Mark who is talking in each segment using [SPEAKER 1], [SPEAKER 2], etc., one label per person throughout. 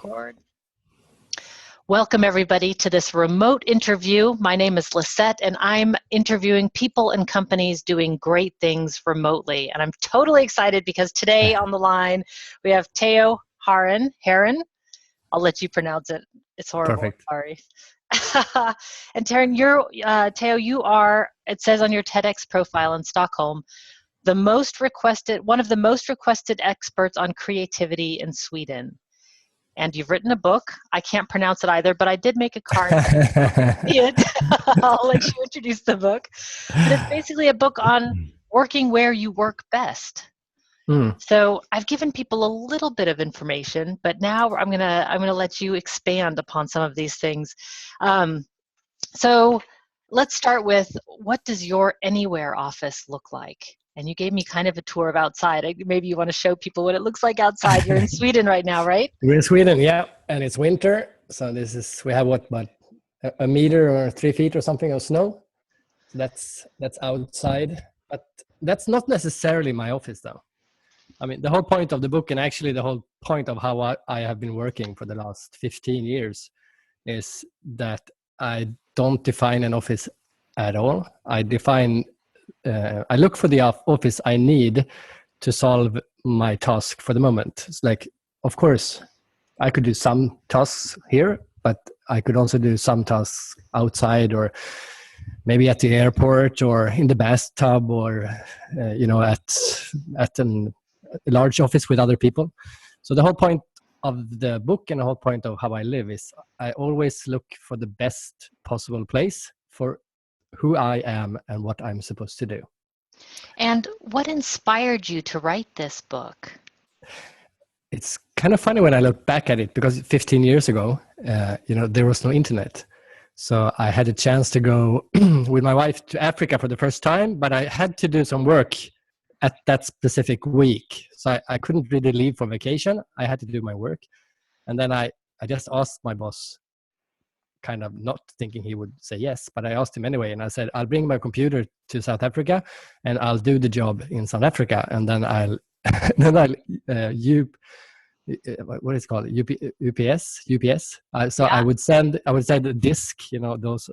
[SPEAKER 1] Record. Welcome everybody to this remote interview. My name is Lisette and I'm interviewing people and companies doing great things remotely. And I'm totally excited because today on the line we have Teo Härén. I'll let you pronounce it. It's horrible.
[SPEAKER 2] Perfect.
[SPEAKER 1] Sorry. And Teo, you are, it says on your TEDx profile in Stockholm, one of the most requested experts on creativity in Sweden. And you've written a book. I can't pronounce it either, but I did make a card. I'll let you introduce the book. But it's basically a book on working where you work best. So I've given people a little bit of information, but now I'm gonna let you expand upon some of these things. So let's start with, what does your anywhere office look like? And you gave me kind of a tour of outside. Maybe you want to show people what it looks like outside. You're in Sweden right now, right?
[SPEAKER 2] We're in Sweden, yeah, and it's winter. So we have about a meter or 3 feet or something of snow. So that's outside, but that's not necessarily my office, though. I mean, the whole point of the book, and actually the whole point of how I have been working for the last 15 years, is that I don't define an office at all. I look for the office I need to solve my task for the moment. It's like, of course, I could do some tasks here, but I could also do some tasks outside, or maybe at the airport, or in the bathtub, or at a large office with other people. So the whole point of the book and the whole point of how I live is I always look for the best possible place for who I am and what I'm supposed to do.
[SPEAKER 1] And what inspired you to write this book?
[SPEAKER 2] It's kind of funny when I look back at it, because 15 years ago, there was no internet. So I had a chance to go with my wife to Africa for the first time, but I had to do some work at that specific week. So I couldn't really leave for vacation. I had to do my work. And then I just asked my boss, kind of not thinking he would say yes, but I asked him anyway. And I said, I'll bring my computer to South Africa and I'll do the job in South Africa. And then what is it called? UPS. I would send the disc,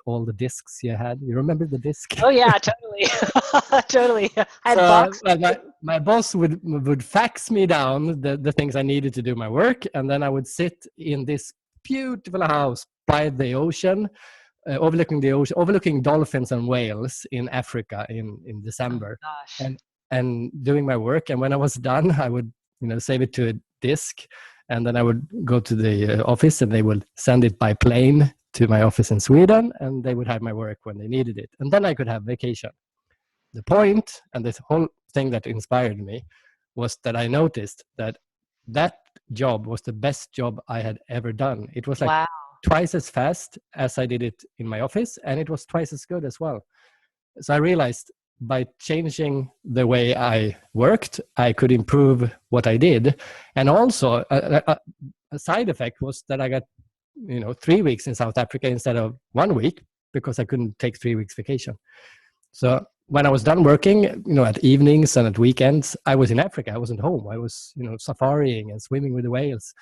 [SPEAKER 2] all the discs you had. You remember the disc?
[SPEAKER 1] Oh yeah, totally. Totally. I had boxes.
[SPEAKER 2] My boss would fax me down the things I needed to do my work. And then I would sit in this beautiful house by the ocean, overlooking dolphins and whales in Africa in December, and doing my work. And when I was done, I would save it to a disk, and then I would go to the office, and they would send it by plane to my office in Sweden, and they would have my work when they needed it, and then I could have vacation. The point, and this whole thing that inspired me, was that I noticed that job was the best job I had ever done. It was like twice as fast as I did it in my office, and it was twice as good as well. So I realized by changing the way I worked, I could improve what I did. And also a side effect was that I got 3 weeks in South Africa instead of 1 week, because I couldn't take 3 weeks vacation. So when I was done working, at evenings and at weekends, I was in Africa. I wasn't home. I was, safaring and swimming with the whales.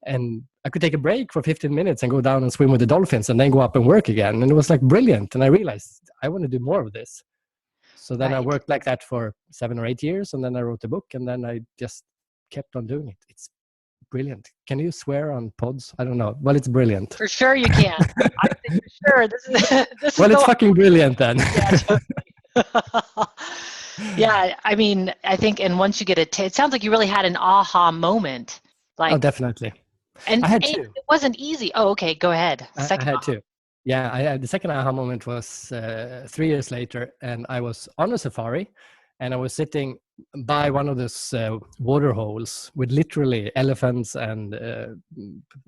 [SPEAKER 2] And I could take a break for 15 minutes and go down and swim with the dolphins and then go up and work again. And it was like brilliant. And I realized I want to do more of this. So then I worked like that for 7 or 8 years. And then I wrote a book, and then I just kept on doing it. It's brilliant. Can you swear on pods? I don't know. Well, it's brilliant.
[SPEAKER 1] For sure you can. I think for sure. This
[SPEAKER 2] well, it's fucking brilliant then.
[SPEAKER 1] Yeah, totally. Yeah, I mean, I think, and once you get it sounds like you really had an aha moment.
[SPEAKER 2] Oh, definitely.
[SPEAKER 1] And
[SPEAKER 2] I had two.
[SPEAKER 1] It wasn't easy. Oh, okay, go ahead.
[SPEAKER 2] I had two. Yeah, the second aha moment was 3 years later, and I was on a safari, and I was sitting by one of those water holes with literally elephants and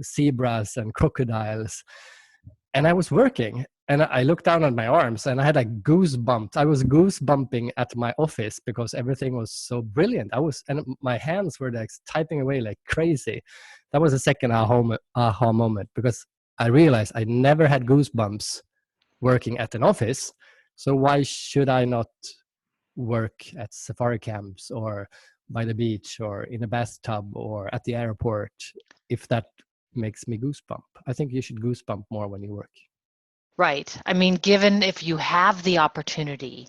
[SPEAKER 2] zebras and crocodiles, and I was working. And I looked down at my arms, and I had like goosebumps. I was goosebumping at my office because everything was so brilliant. And my hands were like typing away like crazy. That was the second aha moment, because I realized I never had goosebumps working at an office. So why should I not work at safari camps or by the beach or in a bathtub or at the airport if that makes me goosebump. I think you should goosebump more when you work.
[SPEAKER 1] Right. I mean, given if you have the opportunity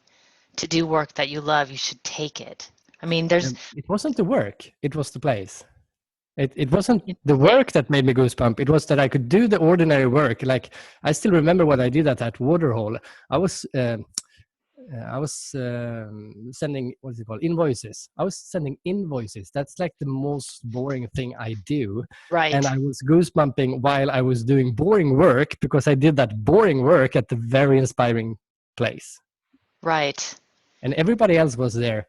[SPEAKER 1] to do work that you love, you should take it. I mean, there's...
[SPEAKER 2] It wasn't the work, it was the place. It wasn't the
[SPEAKER 1] Interesting.
[SPEAKER 2] work that made me goosebump. It was that I could do the ordinary work. Like, I still remember what I did at that waterhole. I was sending, what's it called, invoices. I was sending invoices. That's like the most boring thing I do.
[SPEAKER 1] Right.
[SPEAKER 2] And I was goosebumping while I was doing boring work, because I did that boring work at the very inspiring place.
[SPEAKER 1] Right.
[SPEAKER 2] And everybody else was there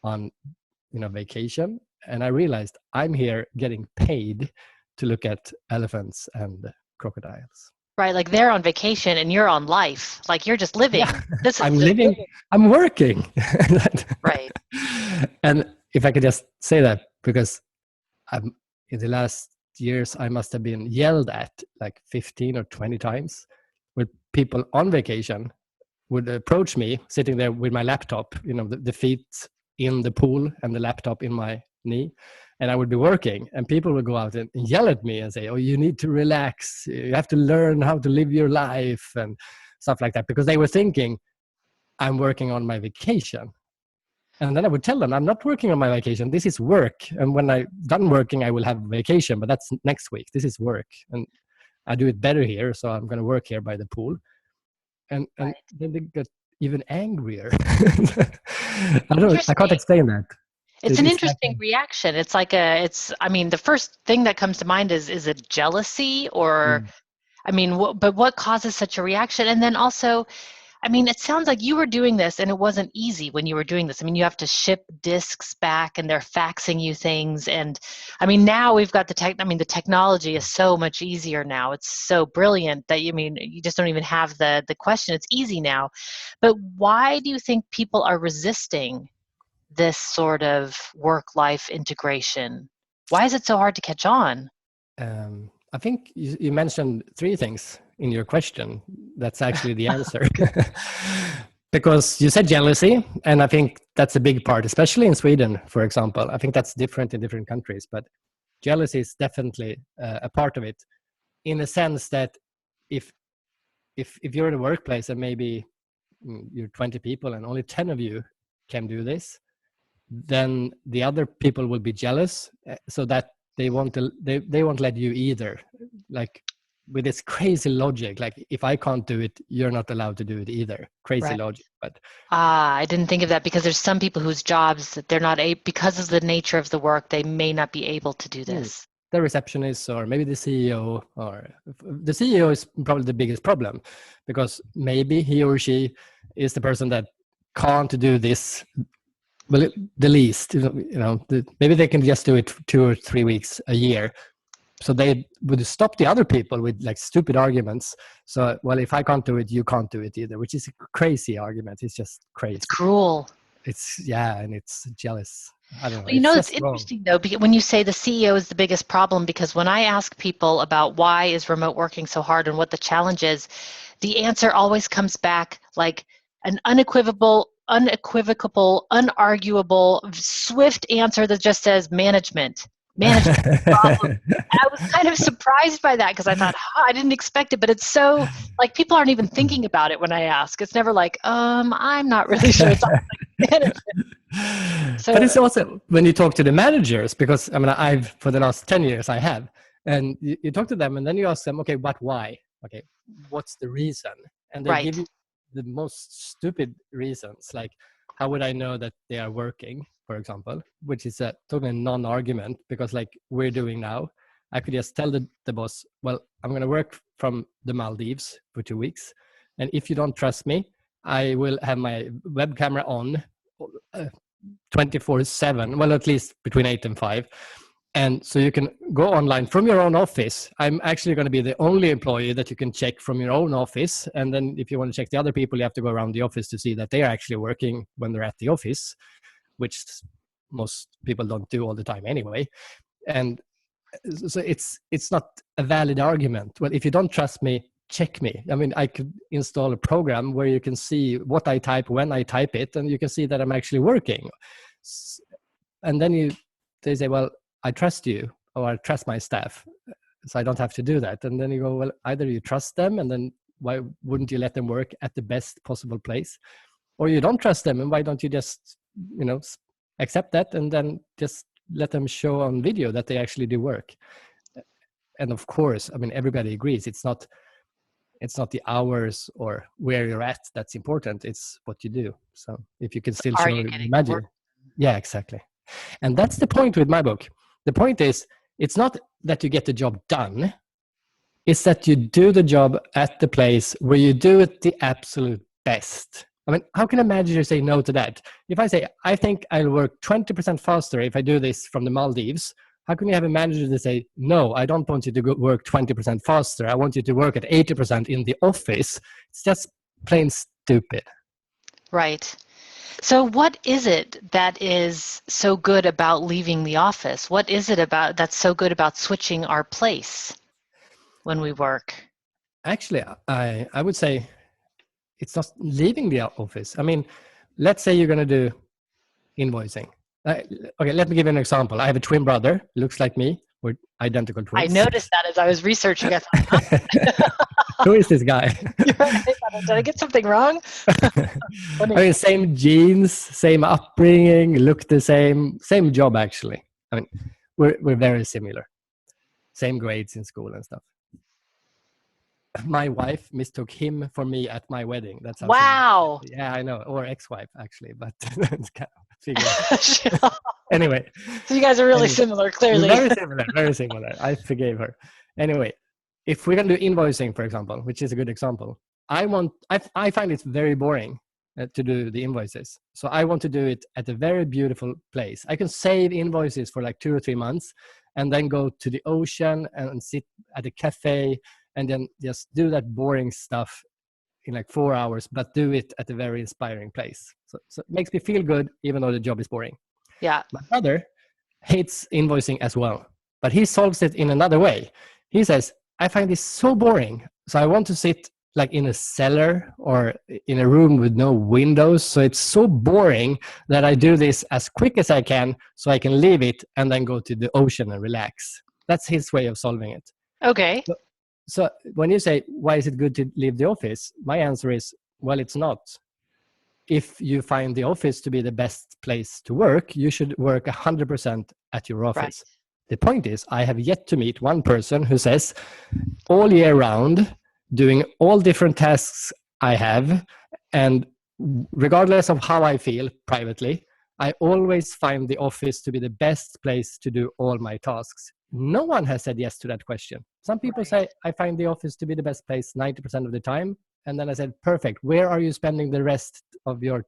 [SPEAKER 2] on, vacation. And I realized I'm here getting paid to look at elephants and crocodiles.
[SPEAKER 1] Right. Like, they're on vacation and you're on life. Like, you're just living.
[SPEAKER 2] Yeah.
[SPEAKER 1] This is
[SPEAKER 2] I'm
[SPEAKER 1] just
[SPEAKER 2] living. I'm working.
[SPEAKER 1] Right.
[SPEAKER 2] And if I could just say that, because in the last years, I must have been yelled at like 15 or 20 times, with people on vacation would approach me sitting there with my laptop, the feet in the pool and the laptop in my knee, and I would be working, and people would go out and yell at me and say, "Oh, you need to relax. You have to learn how to live your life," and stuff like that, because they were thinking I'm working on my vacation. And then I would tell them, I'm not working on my vacation. This is work. And when I'm done working, I will have vacation, but that's next week. This is work. And I do it better here, so I'm going to work here by the pool. And then they get even angrier. I don't know. I can't explain that.
[SPEAKER 1] It's an interesting reaction. It's like I mean, the first thing that comes to mind is it jealousy, or, I mean, but what causes such a reaction? And then also, I mean, it sounds like you were doing this and it wasn't easy when you were doing this. I mean, you have to ship discs back and they're faxing you things. And I mean, now we've got the technology is so much easier now. It's so brilliant that, you just don't even have the question. It's easy now. But why do you think people are resisting this sort of work-life integration? Why is it so hard to catch on?
[SPEAKER 2] I think you mentioned three things in your question. That's actually the answer. Because you said jealousy, and I think that's a big part, especially in Sweden, for example. I think that's different in different countries, but jealousy is definitely a part of it, in a sense that if you're in a workplace and maybe you're 20 people and only 10 of you can do this, then the other people will be jealous, so that they won't let you either. Like, with this crazy logic, like, if I can't do it, you're not allowed to do it either. Crazy logic. But
[SPEAKER 1] I didn't think of that, because there's some people whose jobs that they're not because of the nature of the work, they may not be able to do this.
[SPEAKER 2] The receptionist, or maybe the CEO, or the CEO is probably the biggest problem, because maybe he or she is the person that can't do this. Well, the least, maybe they can just do it 2 or 3 weeks a year. So they would stop the other people with like stupid arguments. So, well, if I can't do it, you can't do it either, which is a crazy argument. It's just crazy.
[SPEAKER 1] It's cruel.
[SPEAKER 2] And it's jealous. I don't know.
[SPEAKER 1] Well, it's interesting though, because when you say the CEO is the biggest problem, because when I ask people about why is remote working so hard and what the challenge is, the answer always comes back like an unequivocal, unarguable, swift answer that just says management problem. I was kind of surprised by that, because I thought, I didn't expect it, but it's so like people aren't even thinking about it when I ask. It's never like, I'm not really sure. It's always like management. So,
[SPEAKER 2] but it's also when you talk to the managers, because I've for the last 10 years I have, and you talk to them and then you ask them, okay, but why? Okay, what's the reason? And they give you the most stupid reasons, like, how would I know that they are working, for example, which is a totally non-argument, because like we're doing now, I could just tell the boss, well, I'm going to work from the Maldives for 2 weeks. And if you don't trust me, I will have my web camera on 24/7, well, at least between 8 and 5. And so you can go online from your own office. I'm actually going to be the only employee that you can check from your own office. And then if you want to check the other people, you have to go around the office to see that they are actually working when they're at the office, which most people don't do all the time anyway. And so it's not a valid argument. Well, if you don't trust me, check me. I could install a program where you can see what I type when I type it, and you can see that I'm actually working. And then they say, well, I trust you, or I trust my staff. so I don't have to do that. And then you go, well, either you trust them, and then why wouldn't you let them work at the best possible place? Or you don't trust them, and why don't you just, accept that and then just let them show on video that they actually do work? And of course, I mean, everybody agrees it's not the hours or where you're at that's important. It's what you do. So if you can still show magic. Yeah, exactly. And that's the point with my book. The point is, it's not that you get the job done. It's that you do the job at the place where you do it the absolute best. I mean, how can a manager say no to that? If I say, I think I'll work 20% faster if I do this from the Maldives, how can you have a manager that say, no, I don't want you to work 20% faster. I want you to work at 80% in the office. It's just plain stupid.
[SPEAKER 1] Right. So what is it that is so good about leaving the office? What is it about that's so good about switching our place when we work?
[SPEAKER 2] Actually, I would say it's not leaving the office. I mean, let's say you're going to do invoicing. Okay, let me give you an example. I have a twin brother, looks like me. We're identical twins.
[SPEAKER 1] I noticed that as I was researching. I thought,
[SPEAKER 2] who is this guy?
[SPEAKER 1] Did I get something wrong?
[SPEAKER 2] I mean, same genes, same upbringing, look the same job actually. I mean, we're very similar. Same grades in school and stuff. My wife mistook him for me at my wedding. That's how.
[SPEAKER 1] Wow.
[SPEAKER 2] Yeah, I know, or ex-wife actually, but it's kind of figure. Anyway,
[SPEAKER 1] so you guys are really similar, clearly.
[SPEAKER 2] Very similar. I forgave her. Anyway, if we're gonna do invoicing, for example, which is a good example, I find it very boring to do the invoices. So I want to do it at a very beautiful place. I can save invoices for like 2 or 3 months, and then go to the ocean and sit at a cafe, and then just do that boring stuff in like 4 hours, but do it at a very inspiring place. So it makes me feel good, even though the job is boring.
[SPEAKER 1] Yeah.
[SPEAKER 2] My brother hates invoicing as well, but he solves it in another way. He says, I find this so boring. So I want to sit like in a cellar or in a room with no windows. So it's so boring that I do this as quick as I can so I can leave it and then go to the ocean and relax. That's his way of solving it.
[SPEAKER 1] Okay.
[SPEAKER 2] So when you say, why is it good to leave the office? My answer is, well, it's not. If you find the office to be the best place to work, you should work 100% at your office. Right. The point is, I have yet to meet one person who says, all year round, doing all different tasks I have, and regardless of how I feel privately, I always find the office to be the best place to do all my tasks. No one has said yes to that question. Some people say, I find the office to be the best place 90% of the time. And then I said, perfect. Where are you spending the rest of your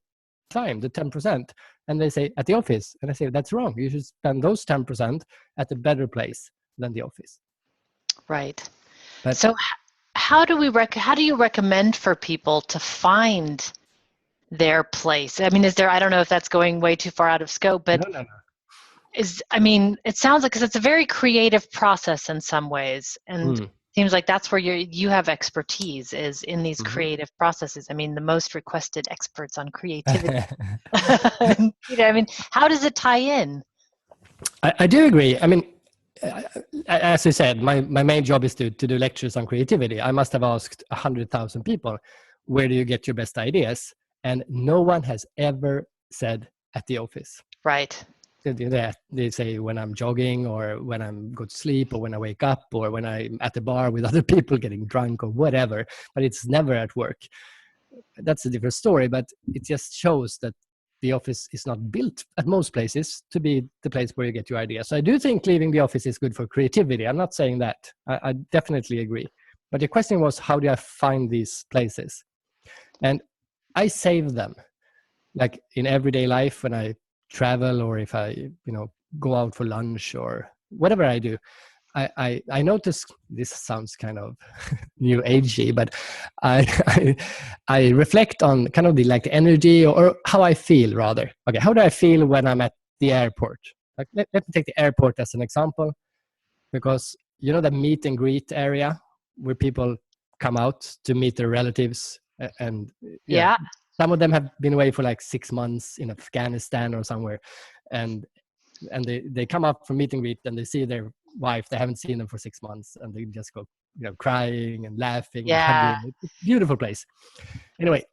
[SPEAKER 2] time, the 10%? And they say, at the office. And I say, that's wrong. You should spend those 10% at a better place than the office.
[SPEAKER 1] Right.
[SPEAKER 2] But,
[SPEAKER 1] so how do you recommend for people to find their place? I mean, I don't know if that's going way too far out of scope, but
[SPEAKER 2] no.
[SPEAKER 1] It sounds like, because it's a very creative process in some ways, and it seems like that's where you have expertise, is in these creative processes. I mean, the most requested experts on creativity. I mean, how does it tie in?
[SPEAKER 2] I do agree. I mean, as you said, my main job is to do lectures on creativity. I must have asked 100,000 people, where do you get your best ideas? And no one has ever said at the office.
[SPEAKER 1] Right.
[SPEAKER 2] They say when I'm jogging, or when I'm go to sleep, or when I wake up, or when I'm at the bar with other people getting drunk or whatever, but it's never at work. That's a different story, but it just shows that the office is not built at most places to be the place where you get your ideas. So I do think leaving the office is good for creativity. I'm not saying that. I definitely agree. But the question was, how do I find these places? And I save them. Like in everyday life, when I travel, or if I go out for lunch or whatever I do, I notice, this sounds kind of new agey, but I reflect on kind of the energy, or how I feel rather. Okay, how do I feel when I'm at the airport? Like let me take the airport as an example, because the meet and greet area where people come out to meet their relatives, and
[SPEAKER 1] yeah.
[SPEAKER 2] Some of them have been away for like 6 months in Afghanistan or somewhere, and they come up from meet and greet, and they see their wife. They haven't seen them for 6 months, and they just go, crying and laughing and
[SPEAKER 1] Yeah.
[SPEAKER 2] hugging. It's a beautiful place. Anyway,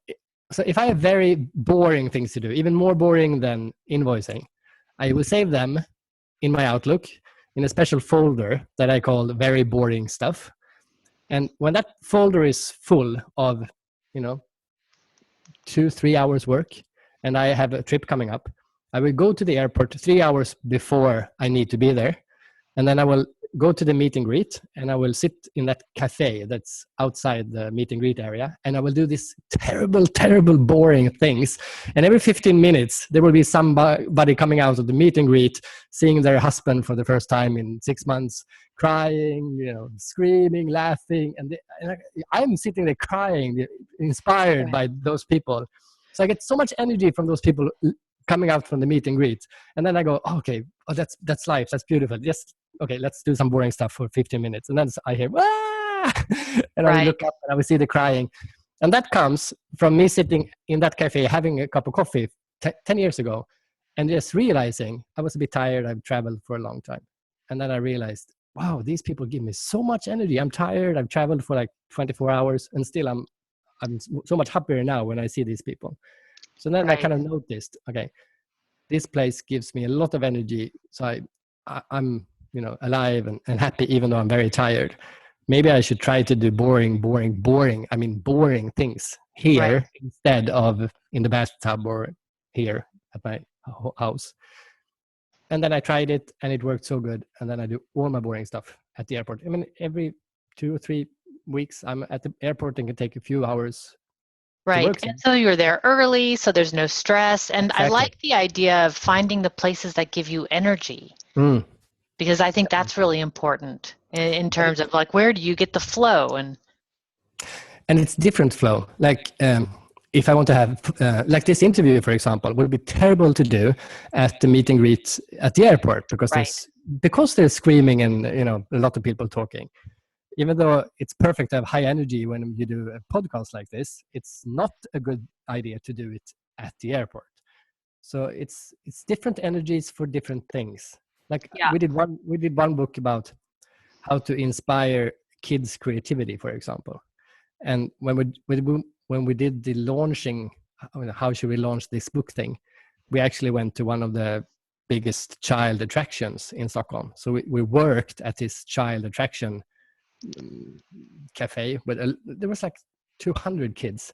[SPEAKER 2] so if I have very boring things to do, even more boring than invoicing, I will save them in my Outlook in a special folder that I call very boring stuff. And when that folder is full of, 2-3 hours work, and I have a trip coming up, I will go to the airport 3 hours before I need to be there. And then I will go to the meet and greet, and I will sit in that cafe that's outside the meet and greet area. And I will do these terrible, terrible, boring things. And every 15 minutes, there will be somebody coming out of the meet and greet, seeing their husband for the first time in 6 months, crying, screaming, laughing. And I'm sitting there crying, inspired by those people. So I get so much energy from those people coming out from the meet and greet. And then I go, that's life. That's beautiful. Just, okay, let's do some boring stuff for 15 minutes. And then I hear, and I look up and I will see the crying. And that comes from me sitting in that cafe, having a cup of coffee 10 years ago, and just realizing I was a bit tired. I've traveled for a long time. And then I realized, wow, these people give me so much energy. I'm tired. I've traveled for like 24 hours, and still I'm so much happier now when I see these people. So then I kind of noticed, okay, this place gives me a lot of energy. So I'm, alive and happy, even though I'm very tired. Maybe I should try to do boring things here instead of in the bathtub or here at my house. And then I tried it, and it worked so good. And then I do all my boring stuff at the airport. I mean, every 2 or 3 weeks, I'm at the airport and can take a few hours.
[SPEAKER 1] Right. And so you're there early, so there's no stress. And exactly. I like the idea of finding the places that give you energy, because I think that's really important in terms of like, where do you get the flow? And
[SPEAKER 2] it's different flow. Like if I want to have, like this interview, for example, would be terrible to do at the meet and greet at the airport because there's screaming and, a lot of people talking. Even though it's perfect to have high energy when you do a podcast like this, it's not a good idea to do it at the airport. So it's different energies for different things. Like we did one book about how to inspire kids' creativity, for example. And when we did the launching, how should we launch this book thing, we actually went to one of the biggest child attractions in Stockholm. So we worked at this child attraction cafe, but there was like 200 kids,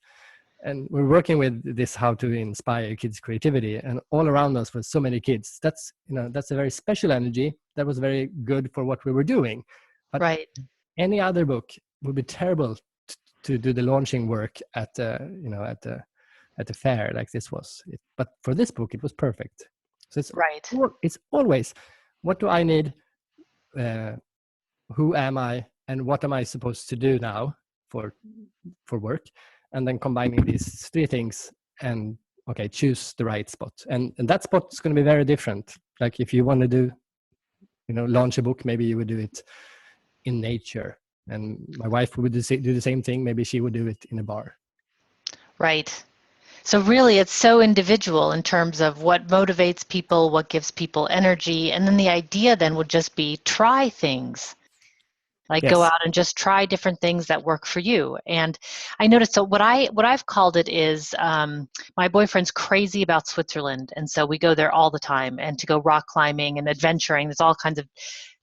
[SPEAKER 2] and we're working with this how to inspire kids' creativity, and all around us was so many kids. That's a very special energy that was very good for what we were doing. But any other book would be terrible to do the launching work at the fair like this was. But for this book, it was perfect. So it's always, what do I need? Who am I? And what am I supposed to do now for work? And then combining these 3 things and, choose the right spot. And that spot is going to be very different. Like if you want to do, launch a book, maybe you would do it in nature. And my wife would do the same thing. Maybe she would do it in a bar.
[SPEAKER 1] Right. So really, it's so individual in terms of what motivates people, what gives people energy. And then the idea then would just be try things. Go out and just try different things that work for you. And I noticed, so what I've called it is, my boyfriend's crazy about Switzerland. And so we go there all the time, and to go rock climbing and adventuring. There's all kinds of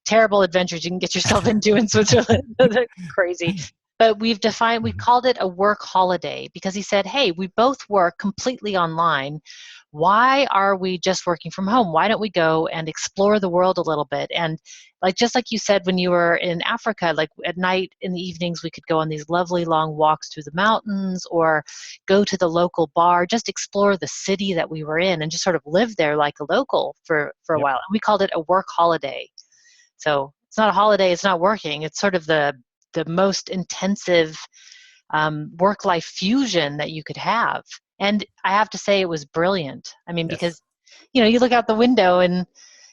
[SPEAKER 1] terrible adventures you can get yourself into in Switzerland. They're crazy. But we called it a work holiday, because he said, hey, we both work completely online. Why are we just working from home? Why don't we go and explore the world a little bit? And just like you said, when you were in Africa, like at night, in the evenings, we could go on these lovely long walks through the mountains, or go to the local bar, just explore the city that we were in, and just sort of live there like a local for a while. And we called it a work holiday. So it's not a holiday, it's not working. It's sort of the most intensive work-life fusion that you could have. And I have to say, it was brilliant. I mean, because, you look out the window and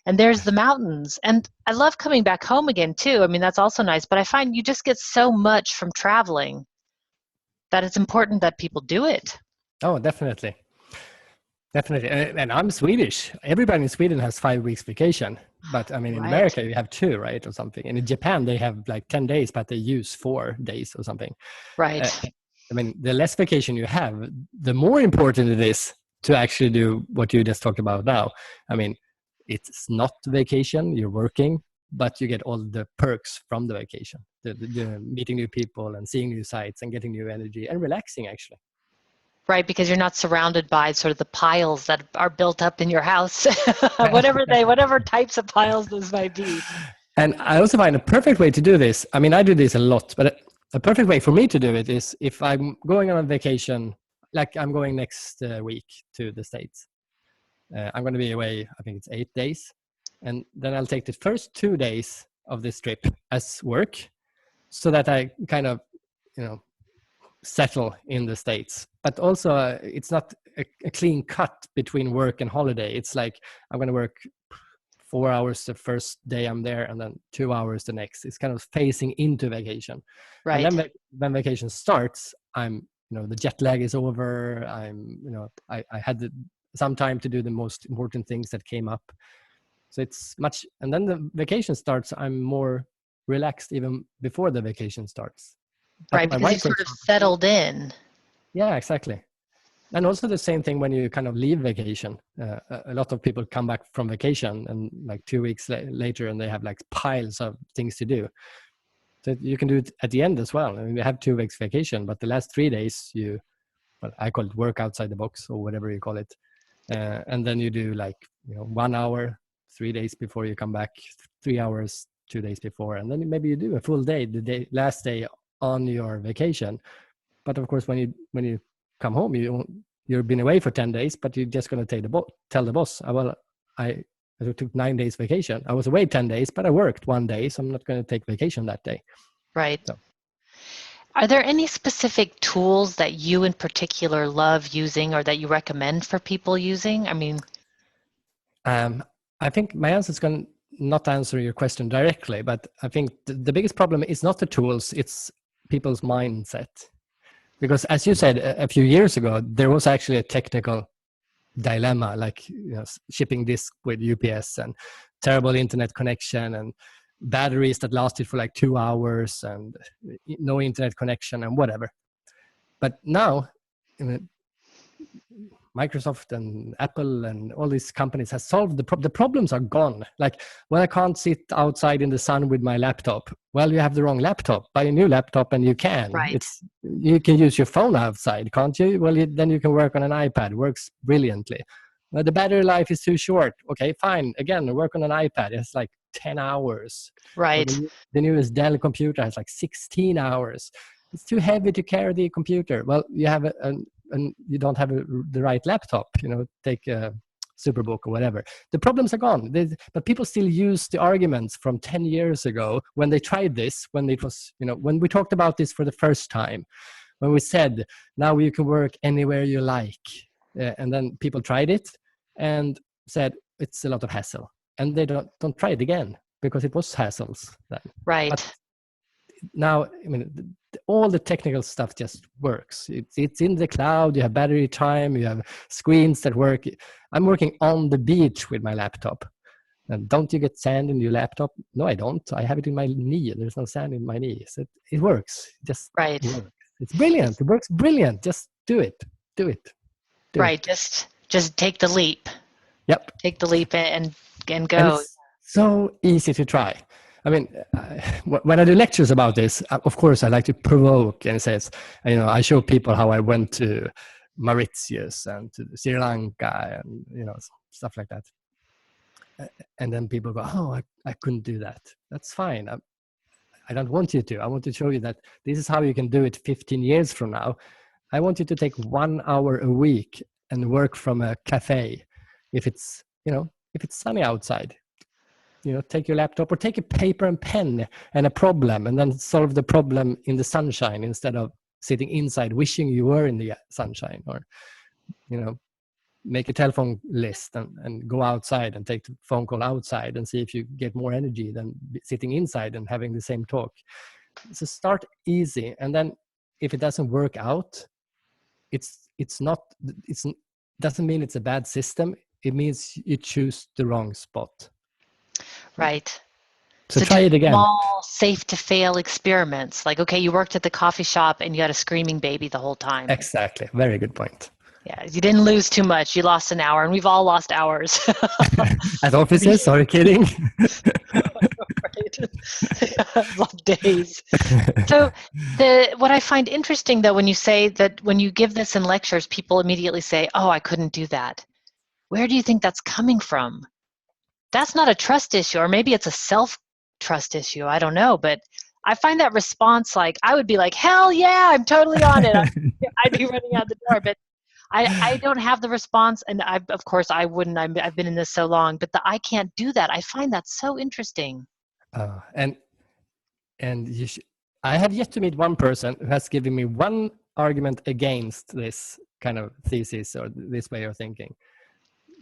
[SPEAKER 1] there's the mountains. And I love coming back home again, too. I mean, that's also nice. But I find you just get so much from traveling that it's important that people do it.
[SPEAKER 2] Oh, definitely. Definitely. And I'm Swedish. Everybody in Sweden has 5 weeks vacation. But I mean, in
[SPEAKER 1] Right.
[SPEAKER 2] America, you have 2, right? Or something. And in Japan, they have like 10 days, but they use 4 days or something.
[SPEAKER 1] Right.
[SPEAKER 2] I mean, the less vacation you have, the more important it is to actually do what you just talked about now. I mean, it's not vacation, you're working, but you get all the perks from the vacation, the meeting new people and seeing new sights and getting new energy and relaxing, actually.
[SPEAKER 1] Right, because you're not surrounded by sort of the piles that are built up in your house, whatever types of piles those might be.
[SPEAKER 2] And I also find a perfect way to do this. I mean, I do this a lot, but a perfect way for me to do it is if I'm going on a vacation, like I'm going next week to the States. I'm going to be away, I think it's 8 days. And then I'll take the first 2 days of this trip as work so that I kind of, settle in the States. But also, it's not a clean cut between work and holiday. It's like I'm going to work 4 hours the first day I'm there and then 2 hours the next. It's kind of phasing into vacation.
[SPEAKER 1] Right.
[SPEAKER 2] And then when vacation starts, I'm, the jet lag is over. I had some time to do the most important things that came up. So it's much, and then the vacation starts, I'm more relaxed even before the vacation starts. But
[SPEAKER 1] right, because you sort of settled in.
[SPEAKER 2] Yeah, exactly. And also the same thing when you kind of leave vacation. A lot of people come back from vacation and like 2 weeks later and they have like piles of things to do. So you can do it at the end as well. I mean, you have 2 weeks vacation, but the last 3 days I call it work outside the box or whatever you call it. And then you do like, 1 hour, 3 days before you come back, 3 hours, 2 days before. And then maybe you do a full day, last day on your vacation. But of course, when you come home, you've been away for 10 days, but you're just going to tell the boss, I took 9 days vacation. I was away 10 days, but I worked 1 day, so I'm not going to take vacation that day.
[SPEAKER 1] Right.
[SPEAKER 2] So.
[SPEAKER 1] Are there any specific tools that you in particular love using or that you recommend for people using? I mean,
[SPEAKER 2] I think my answer is going to not answer your question directly, but I think the biggest problem is not the tools, it's people's mindset. Because as you said a few years ago, there was actually a technical dilemma, like shipping disk with UPS and terrible internet connection and batteries that lasted for like 2 hours and no internet connection and whatever. But now, Microsoft and Apple and all these companies has solved the problems are gone. Like when I can't sit outside in the sun with my laptop, well, you have the wrong laptop. Buy a new laptop and you can.
[SPEAKER 1] Right.
[SPEAKER 2] You can use your phone outside, can't you? Well, then you can work on an iPad. Works brilliantly. Well, the battery life is too short. Okay, fine. Again, work on an iPad. It's like 10 hours.
[SPEAKER 1] Right.
[SPEAKER 2] The newest Dell computer has like 16 hours. It's too heavy to carry the computer. Well, you have and you don't have the right laptop, take a Superbook or whatever. The problems are gone. But people still use the arguments from 10 years ago when they tried this, when it was, when we talked about this for the first time, when we said, now you can work anywhere you like. And then people tried it and said, it's a lot of hassle. And they don't try it again because it was hassles then.
[SPEAKER 1] Right.
[SPEAKER 2] But now, all the technical stuff just works. It's in the cloud. You have battery time. You have screens that work. I'm working on the beach with my laptop. And don't you get sand in your laptop? No, I don't. I have it in my knee. There's no sand in my knee. So it works. Just
[SPEAKER 1] right.
[SPEAKER 2] Works. It's brilliant. It works brilliant. Just do it. Do it.
[SPEAKER 1] Right. Just take the leap.
[SPEAKER 2] Yep.
[SPEAKER 1] Take the leap and go. And
[SPEAKER 2] it's so easy to try. I mean, when I do lectures about this, of course, I like to provoke and says, I show people how I went to Mauritius and to Sri Lanka and, stuff like that. And then people go, oh, I couldn't do that. That's fine. I don't want you to. I want to show you that this is how you can do it 15 years from now. I want you to take 1 hour a week and work from a cafe. If it's sunny outside. Take your laptop or take a paper and pen and a problem and then solve the problem in the sunshine instead of sitting inside wishing you were in the sunshine, or, make a telephone list and go outside and take the phone call outside and see if you get more energy than sitting inside and having the same talk. So start easy. And then if it doesn't work out, it doesn't mean it's a bad system. It means you choose the wrong spot.
[SPEAKER 1] Right.
[SPEAKER 2] So
[SPEAKER 1] So
[SPEAKER 2] try
[SPEAKER 1] do
[SPEAKER 2] it again.
[SPEAKER 1] small, safe to fail experiments. Like, okay, you worked at the coffee shop and you had a screaming baby the whole time.
[SPEAKER 2] Exactly. Very good point.
[SPEAKER 1] Yeah, you didn't lose too much. You lost an hour, and we've all lost hours.
[SPEAKER 2] At offices, sorry, kidding.
[SPEAKER 1] Right. Love days. So what I find interesting though, when you say that when you give this in lectures, people immediately say, "Oh, I couldn't do that." Where do you think that's coming from? That's not a trust issue, or maybe it's a self-trust issue. I don't know, but I find that response like I would be like, "Hell yeah, I'm totally on it." I'd be running out the door, but I don't have the response, and of course I wouldn't. I've been in this so long, but I can't do that. I find that so interesting.
[SPEAKER 2] And I have yet to meet one person who has given me one argument against this kind of thesis or this way of thinking,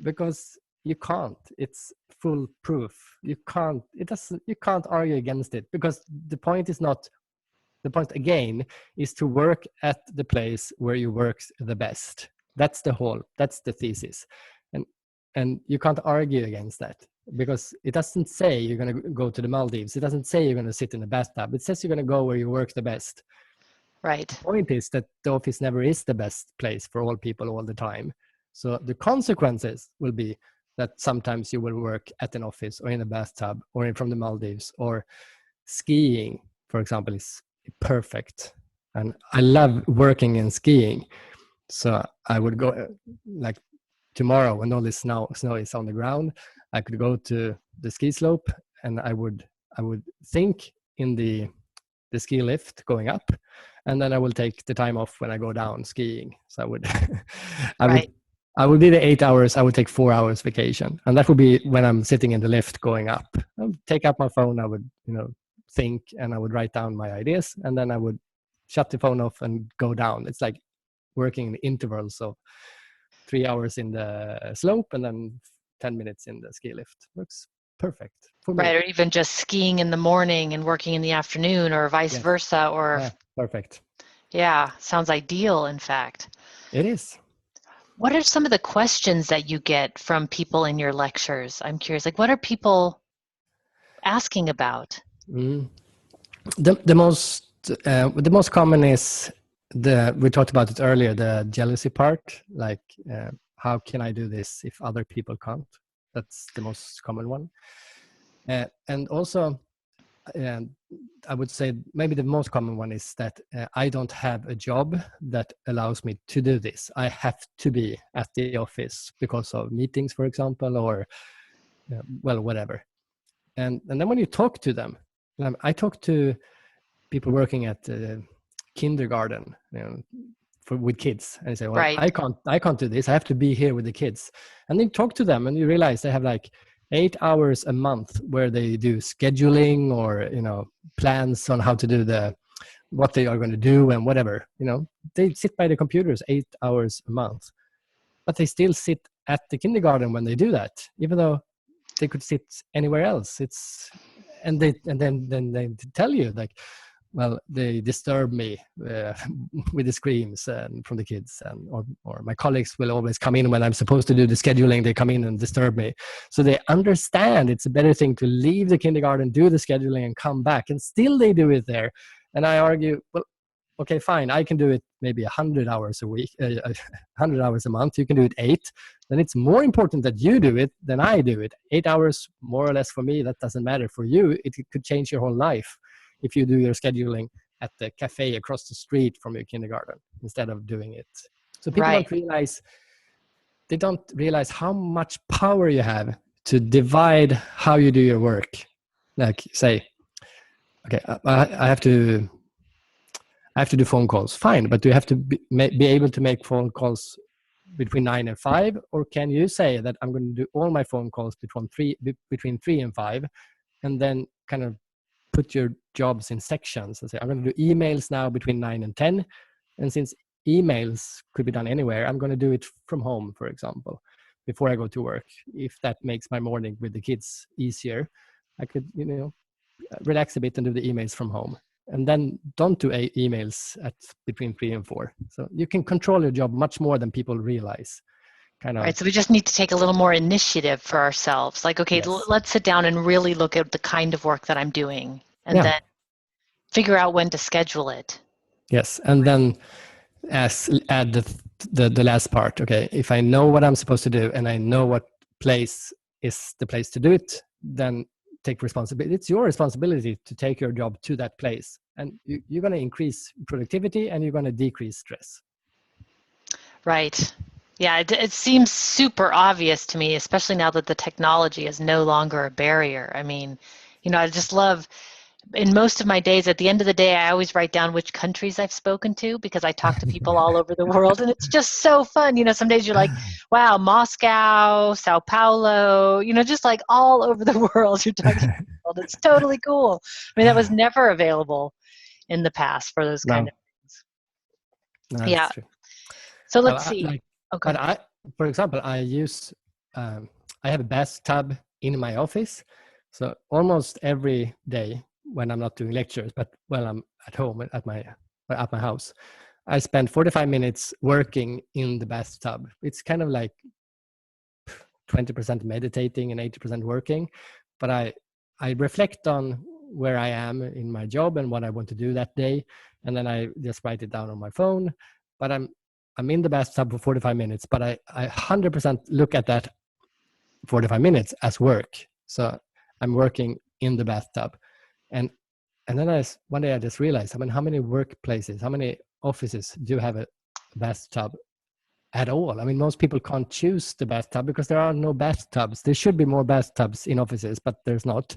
[SPEAKER 2] because you can't. It's full proof. You can't. It doesn't. You can't argue against it, because the point is not. The point again is to work at the place where you work the best. That's the thesis, and you can't argue against that, because it doesn't say you're going to go to the Maldives. It doesn't say you're going to sit in the bathtub. It says you're going to go where you work the best.
[SPEAKER 1] Right.
[SPEAKER 2] The point is that the office never is the best place for all people all the time. So the consequences will be that sometimes you will work at an office or in a bathtub or from the Maldives, or skiing, for example, is perfect. And I love working and skiing. So I would go like tomorrow when all this snow is on the ground, I could go to the ski slope, and I would think in the ski lift going up, and then I will take the time off when I go down skiing. So I would I would be the 8 hours. I would take 4 hours vacation, and that would be when I'm sitting in the lift going up. I would take out my phone. I would think, and I would write down my ideas, and then I would shut the phone off and go down. It's like working in intervals of 3 hours in the slope and then 10 minutes in the ski lift. Works perfect for me.
[SPEAKER 1] Right, or even just skiing in the morning and working in the afternoon, or vice versa, or
[SPEAKER 2] perfect.
[SPEAKER 1] Yeah, sounds ideal, in fact.
[SPEAKER 2] It is.
[SPEAKER 1] What are some of the questions that you get from people in your lectures? I'm curious, like what are people asking about?
[SPEAKER 2] The most common is we talked about it earlier, the jealousy part, like how can I do this if other people can't? That's the most common one. And also I would say maybe the most common one is that I don't have a job that allows me to do this. I have to be at the office because of meetings, for example, or whatever. And then when you talk to them, I talk to people working at kindergarten, with kids, and they say, well, I can't do this. I have to be here with the kids. And then talk to them, and you realize they have like 8 hours a month where they do scheduling or plans on how to do what they are going to do and whatever. They sit by the computers 8 hours a month, but they still sit at the kindergarten when they do that, even though they could sit anywhere else. And then they tell you like, well, they disturb me with the screams from the kids, or my colleagues will always come in when I'm supposed to do the scheduling. They come in and disturb me. So they understand it's a better thing to leave the kindergarten, do the scheduling, and come back, and still they do it there. And I argue, well, okay, fine, I can do it maybe 100 hours a week, 100 hours a month. You can do it 8. Then it's more important that you do it than I do it. 8 hours, more or less, for me, that doesn't matter. For you, it could change your whole life if you do your scheduling at the cafe across the street from your kindergarten instead of doing it. So people don't realize how much power you have to divide how you do your work. Like say, okay, I have to do phone calls. Fine, but do you have to be able to make phone calls between 9 and 5, or can you say that I'm going to do all my phone calls between 3 and 5, and then kind of put your jobs in sections and say, I'm going to do emails now between 9 and 10. And since emails could be done anywhere, I'm going to do it from home, for example, before I go to work. If that makes my morning with the kids easier, I could, relax a bit and do the emails from home. And then don't do emails at between 3 and 4. So you can control your job much more than people realize kind of.
[SPEAKER 1] Right. So we just need to take a little more initiative for ourselves. Like, okay,
[SPEAKER 2] Yes.
[SPEAKER 1] let's sit down and really look at the kind of work that I'm doing, and
[SPEAKER 2] Yeah.
[SPEAKER 1] then figure out when to schedule it.
[SPEAKER 2] Yes, and then add the last part. Okay, if I know what I'm supposed to do and I know what place is the place to do it, then take responsibility. It's your responsibility to take your job to that place, and you're going to increase productivity and you're going to decrease stress.
[SPEAKER 1] Right. Yeah, it seems super obvious to me, especially now that the technology is no longer a barrier. I mean, I just love, in most of my days, at the end of the day, I always write down which countries I've spoken to, because I talk to people all over the world, and it's just so fun. Some days you're like, wow, Moscow, Sao Paulo, just like all over the world you're talking to people. It's totally cool. I mean, that was never available in the past for those kind of things.
[SPEAKER 2] No,
[SPEAKER 1] Yeah.
[SPEAKER 2] that's true.
[SPEAKER 1] So let's see.
[SPEAKER 2] But for example, I have a bathtub in my office. So almost every day when I'm not doing lectures, but when I'm at home at my house, I spend 45 minutes working in the bathtub. It's kind of like 20% meditating and 80% working. But I reflect on where I am in my job and what I want to do that day. And then I just write it down on my phone. But I'm in the bathtub for 45 minutes, but I 100% look at that 45 minutes as work. So I'm working in the bathtub. And then one day I just realized, how many workplaces, how many offices do have a bathtub at all? I mean, most people can't choose the bathtub because there are no bathtubs. There should be more bathtubs in offices, but there's not.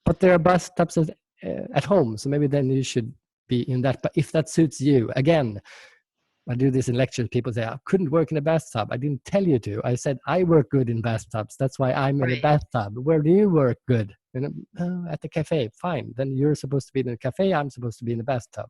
[SPEAKER 2] But there are bathtubs at home. So maybe then you should be in that. But if that suits you, again, I do this in lectures. People say, I couldn't work in a bathtub. I didn't tell you to. I said, I work good in bathtubs. That's why I'm in a bathtub. Where do you work good? At the cafe. Fine. Then you're supposed to be in the cafe. I'm supposed to be in the bathtub.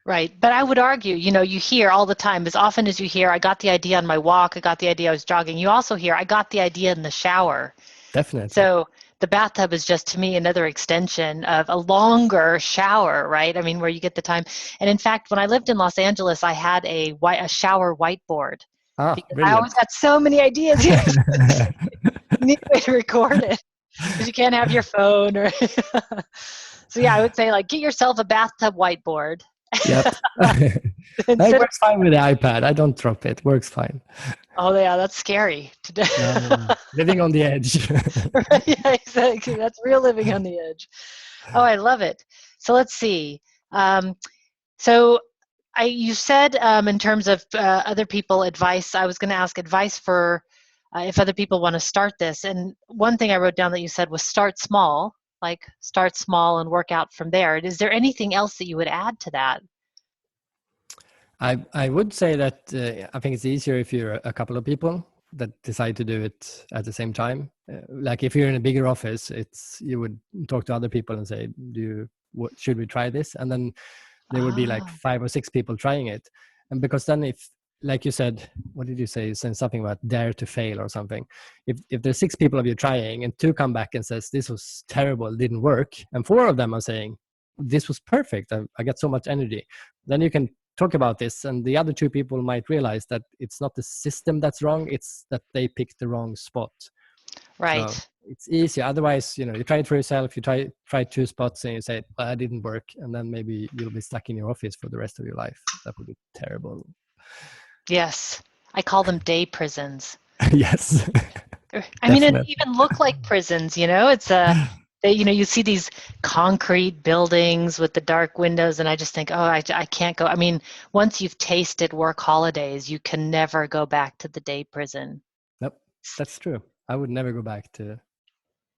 [SPEAKER 1] Right. But I would argue, you hear all the time, as often as you hear, I got the idea on my walk, I got the idea I was jogging. You also hear, I got the idea in the shower.
[SPEAKER 2] Definitely.
[SPEAKER 1] So the bathtub is just, to me, another extension of a longer shower, right? I mean, where you get the time. And in fact, when I lived in Los Angeles, I had a shower whiteboard. Because
[SPEAKER 2] brilliant.
[SPEAKER 1] I always got so many ideas. You need a way to record it, because you can't have your phone. So yeah, I would say, get yourself a bathtub whiteboard.
[SPEAKER 2] Yep. It works fine with the iPad. I don't drop it. Works fine.
[SPEAKER 1] Oh yeah, that's scary.
[SPEAKER 2] No. Living on the edge.
[SPEAKER 1] Yeah, exactly. That's real living on the edge. Oh, I love it. So let's see. So you said in terms of other people advice, I was going to ask advice for if other people want to start this. And one thing I wrote down that you said was start small, start small and work out from there. Is there anything else that you would add to that?
[SPEAKER 2] I would say that I think it's easier if you're a couple of people that decide to do it at the same time. Like if you're in a bigger office, you would talk to other people and say, should we try this? And then there would be like 5 or 6 people trying it. And because then if, like you said, what did you say? You said something about dare to fail or something. If there's 6 people of you trying and 2 come back and says, this was terrible, didn't work. And 4 of them are saying, this was perfect. I got so much energy. Then you can talk about this, and the other 2 people might realize that it's not the system that's wrong, it's that they picked the wrong spot.
[SPEAKER 1] Right.
[SPEAKER 2] So it's easier. Otherwise, you try it for yourself, you try 2 spots and you say, well, that didn't work, and then maybe you'll be stuck in your office for the rest of your life. That would be terrible.
[SPEAKER 1] Yes. I call them day prisons.
[SPEAKER 2] Yes.
[SPEAKER 1] I mean, it even look like prisons, it's you see these concrete buildings with the dark windows, and I just think, I can't go. I mean, once you've tasted work holidays, you can never go back to the day prison.
[SPEAKER 2] Nope, that's true. I would never go back to.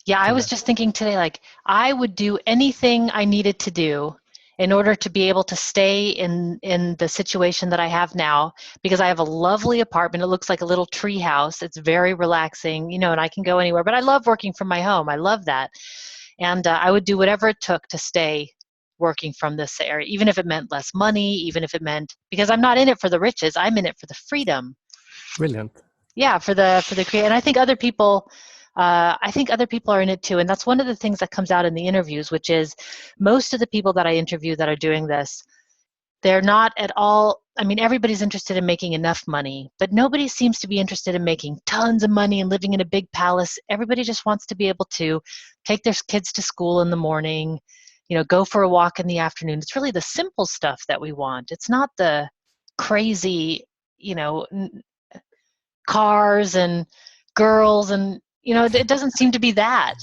[SPEAKER 1] Yeah, I was just thinking today, I would do anything I needed to do in order to be able to stay in the situation that I have now, because I have a lovely apartment. It looks like a little tree house. It's very relaxing, and I can go anywhere. But I love working from my home. I love that. And I would do whatever it took to stay working from this area, even if it meant less money, even if it meant, because I'm not in it for the riches, I'm in it for the freedom.
[SPEAKER 2] Brilliant.
[SPEAKER 1] Yeah, for the create. And I think other people are in it too. And that's one of the things that comes out in the interviews, which is most of the people that I interview that are doing this, They're not at all, I mean, everybody's interested in making enough money, but nobody seems to be interested in making tons of money and living in a big palace. Everybody just wants to be able to take their kids to school in the morning, go for a walk in the afternoon. It's really the simple stuff that we want. It's not the crazy, cars and girls and, it doesn't seem to be that,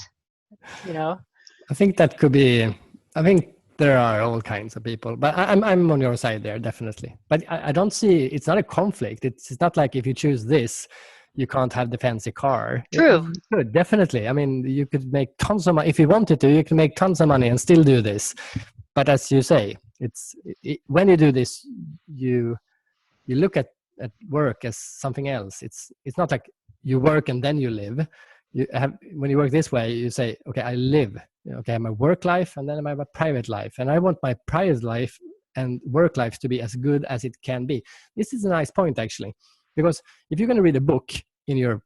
[SPEAKER 2] I think that could be, I think there are all kinds of people, but I'm on your side there, definitely. But I don't see, it's not a conflict. It's not like if you choose this, you can't have the fancy car.
[SPEAKER 1] True.
[SPEAKER 2] You could, definitely. I mean, you could make tons of money. If you wanted to, you can make tons of money and still do this. But as you say, when you do this, you look at work as something else. It's not like you work and then you live. When you work this way, you say, okay, I live. Okay, I have my work life and then I have a private life. And I want my private life and work life to be as good as it can be. This is a nice point, actually, because if you're going to read a book in your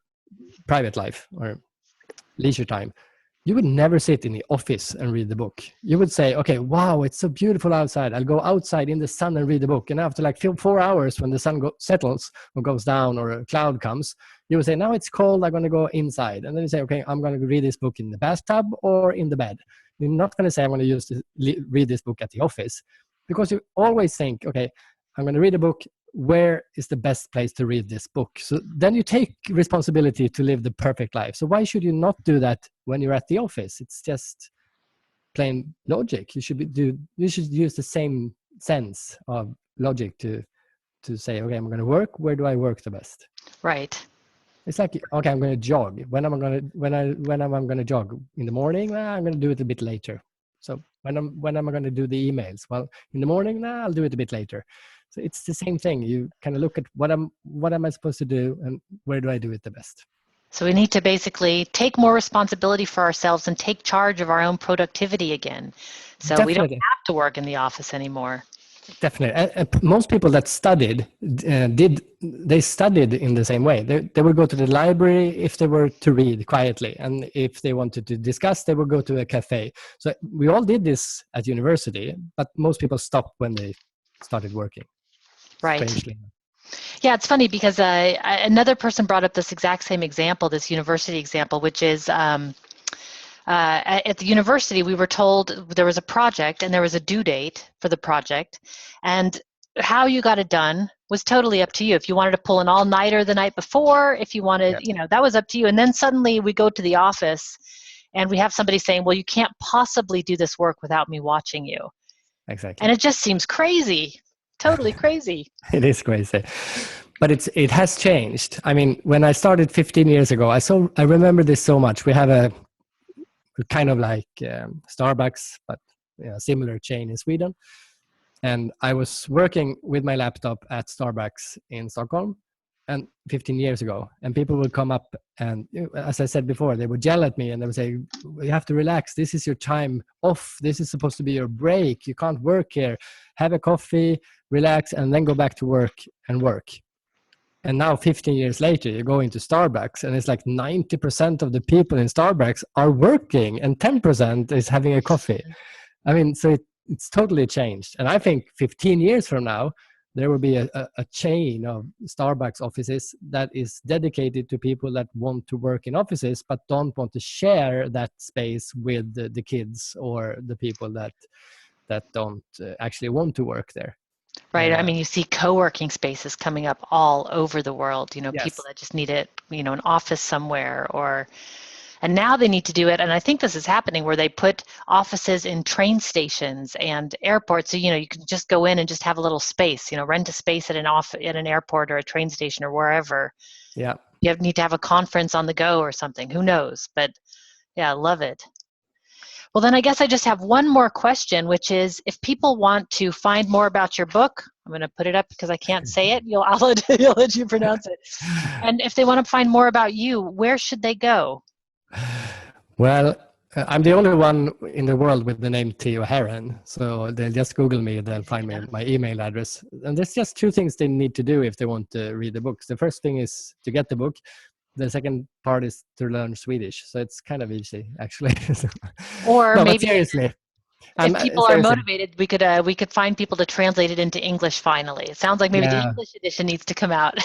[SPEAKER 2] private life or leisure time, you would never sit in the office and read the book. You would say, okay, wow, it's so beautiful outside. I'll go outside in the sun and read the book. And after like 4 hours, when the sun settles or goes down or a cloud comes, you would say, now it's cold, I'm going to go inside. And then you say, okay, I'm going to read this book in the bathtub or in the bed. You're not going to say, I'm going to read this book at the office, because you always think, okay, I'm going to read a book. Where is the best place to read this book? So then you take responsibility to live the perfect life. So why should you not do that when you're at the office? It's just plain logic. You should use the same sense of logic to say, okay, I'm going to work. Where do I work the best?
[SPEAKER 1] Right.
[SPEAKER 2] It's like, okay, I'm going to jog. When am I going to jog? In the morning? Well, I'm going to do it a bit later. So when am I going to do the emails? Well, in the morning? Nah, I'll do it a bit later. So it's the same thing. You kind of look at what am I supposed to do and where do I do it the best?
[SPEAKER 1] So we need to basically take more responsibility for ourselves and take charge of our own productivity again. So Definitely. We don't have to work in the office anymore.
[SPEAKER 2] Definitely. And most people that studied studied in the same way. They would go to the library if they were to read quietly. And if they wanted to discuss, they would go to a cafe. So we all did this at university, but most people stopped when they started working.
[SPEAKER 1] Right.
[SPEAKER 2] Strangely.
[SPEAKER 1] Yeah, it's funny because another person brought up this exact same example, this university example, which is at the university, we were told there was a project and there was a due date for the project, and how you got it done was totally up to you. If you wanted to pull an all-nighter the night before, if you wanted, that was up to you. And then suddenly we go to the office and we have somebody saying, well, you can't possibly do this work without me watching you.
[SPEAKER 2] Exactly.
[SPEAKER 1] And it just seems crazy. Totally crazy.
[SPEAKER 2] It is crazy, but it has changed. I mean, when I started 15 years ago, I remember this so much. We have a kind of like Starbucks, but similar chain in Sweden. And I was working with my laptop at Starbucks in Stockholm, and 15 years ago, and people would come up and, as I said before, they would yell at me and they would say, you have to relax. This is your time off. This is supposed to be your break. You can't work here. Have a coffee, relax, and then go back to work and work. And now 15 years later, you go into Starbucks and it's like 90% of the people in Starbucks are working and 10% is having a coffee. I mean, so it's totally changed. And I think 15 years from now, there will be a chain of Starbucks offices that is dedicated to people that want to work in offices but don't want to share that space with the kids or the people that don't actually want to work there.
[SPEAKER 1] Right. I mean, you see co-working spaces coming up all over the world,
[SPEAKER 2] Yes.
[SPEAKER 1] People that just need it, an office somewhere and now they need to do it. And I think this is happening where they put offices in train stations and airports. So, you can just go in and just have a little space, rent a space at an airport or a train station or wherever.
[SPEAKER 2] Yeah.
[SPEAKER 1] You need to have a conference on the go or something. Who knows? But yeah, I love it. Well, then I guess I just have one more question, which is if people want to find more about your book, I'm going to put it up because I can't say it. I'll let you pronounce it. And if they want to find more about you, where should they go?
[SPEAKER 2] Well, I'm the only one in the world with the name Teo Härén. So they'll just Google me, they'll find my email address. And there's just two things they need to do if they want to read the books. The first thing is to get the book. The second part is to learn Swedish. So it's kind of easy, actually.
[SPEAKER 1] Or
[SPEAKER 2] no,
[SPEAKER 1] maybe
[SPEAKER 2] but seriously.
[SPEAKER 1] If people are
[SPEAKER 2] Seriously.
[SPEAKER 1] motivated, we could find people to translate it into English finally. It sounds like maybe the
[SPEAKER 2] Yeah.
[SPEAKER 1] English edition needs to come out.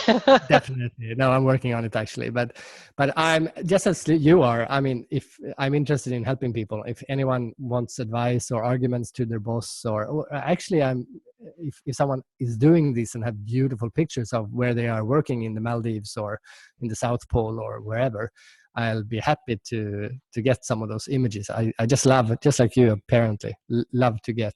[SPEAKER 2] Definitely. No, I'm working on it actually, but I'm just as you are. I mean, if I'm interested in helping people, if anyone wants advice or arguments to their boss, or actually, if someone is doing this and have beautiful pictures of where they are working in the Maldives or in the South Pole or wherever, I'll be happy to get some of those images. I just love it, just like you apparently love to get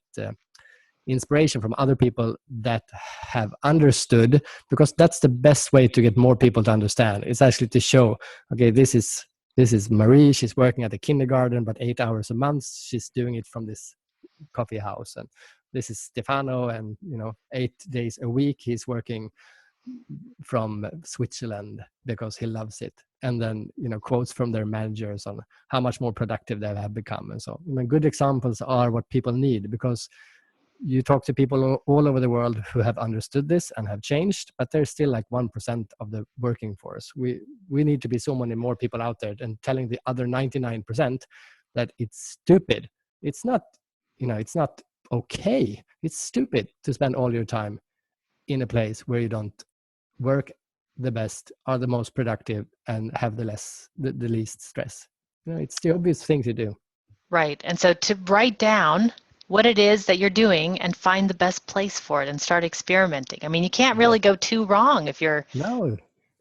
[SPEAKER 2] inspiration from other people that have understood, because that's the best way to get more people to understand. It's actually to show, okay, this is Marie, she's working at the kindergarten, but 8 hours a month she's doing it from this coffee house. And this is Stefano, and 8 days a week he's working from Switzerland because he loves it. And then quotes from their managers on how much more productive they have become. And so good examples are what people need, because you talk to people all over the world who have understood this and have changed, but there's still like 1% of the working force. We need to be so many more people out there and telling the other 99% that it's stupid. It's not, it's not okay. It's stupid to spend all your time in a place where you don't work the best, are the most productive, and have the least stress. It's the obvious thing to do.
[SPEAKER 1] Right. And so to write down what it is that you're doing and find the best place for it and start experimenting. I mean, you can't really go too wrong if you're...
[SPEAKER 2] No.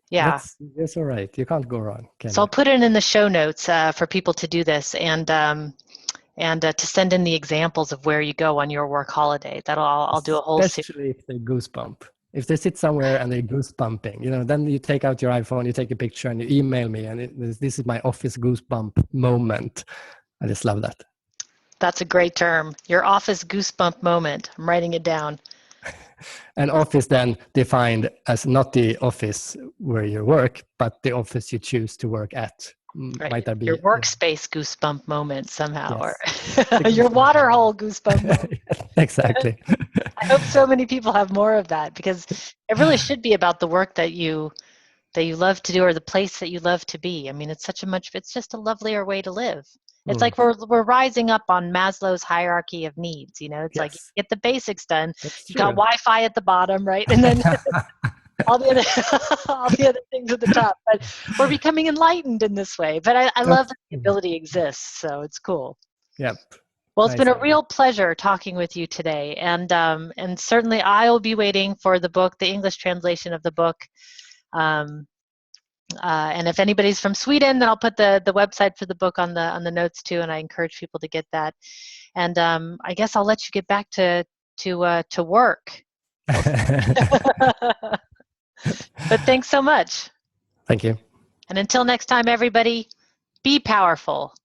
[SPEAKER 1] Yeah.
[SPEAKER 2] That's all right. You can't go wrong.
[SPEAKER 1] So I'll put it in the show notes for people to do this, and to send in the examples of where you go on your work holiday. I'll do a whole series.
[SPEAKER 2] Especially if they goosebump. If they sit somewhere and they're goosebumping, then you take out your iPhone, you take a picture, and you email me, and this is my office goosebump moment. I just love that.
[SPEAKER 1] That's a great term. Your office goosebump moment. I'm writing it down.
[SPEAKER 2] An office then defined as not the office where you work, but the office you choose to work at.
[SPEAKER 1] Right.
[SPEAKER 2] Might that be
[SPEAKER 1] your workspace goosebump moment somehow,
[SPEAKER 2] yes.
[SPEAKER 1] Or your waterhole goosebump moment.
[SPEAKER 2] Exactly.
[SPEAKER 1] I hope so many people have more of that, because it really should be about the work that you love to do, or the place that you love to be. I mean, it's just a lovelier way to live. It's like we're rising up on Maslow's hierarchy of needs. It's like you get the basics done. You got Wi-Fi at the bottom, right? And then all the other things at the top. But we're becoming enlightened in this way. But I love that the ability exists, so it's cool.
[SPEAKER 2] Yep.
[SPEAKER 1] Well, it's been a real pleasure talking with you today, and certainly I will be waiting for the book, the English translation of the book. And if anybody's from Sweden, then I'll put the website for the book on the notes too, and I encourage people to get that. And I guess I'll let you get back to work. But thanks so much.
[SPEAKER 2] Thank you.
[SPEAKER 1] And until next time, everybody, be powerful.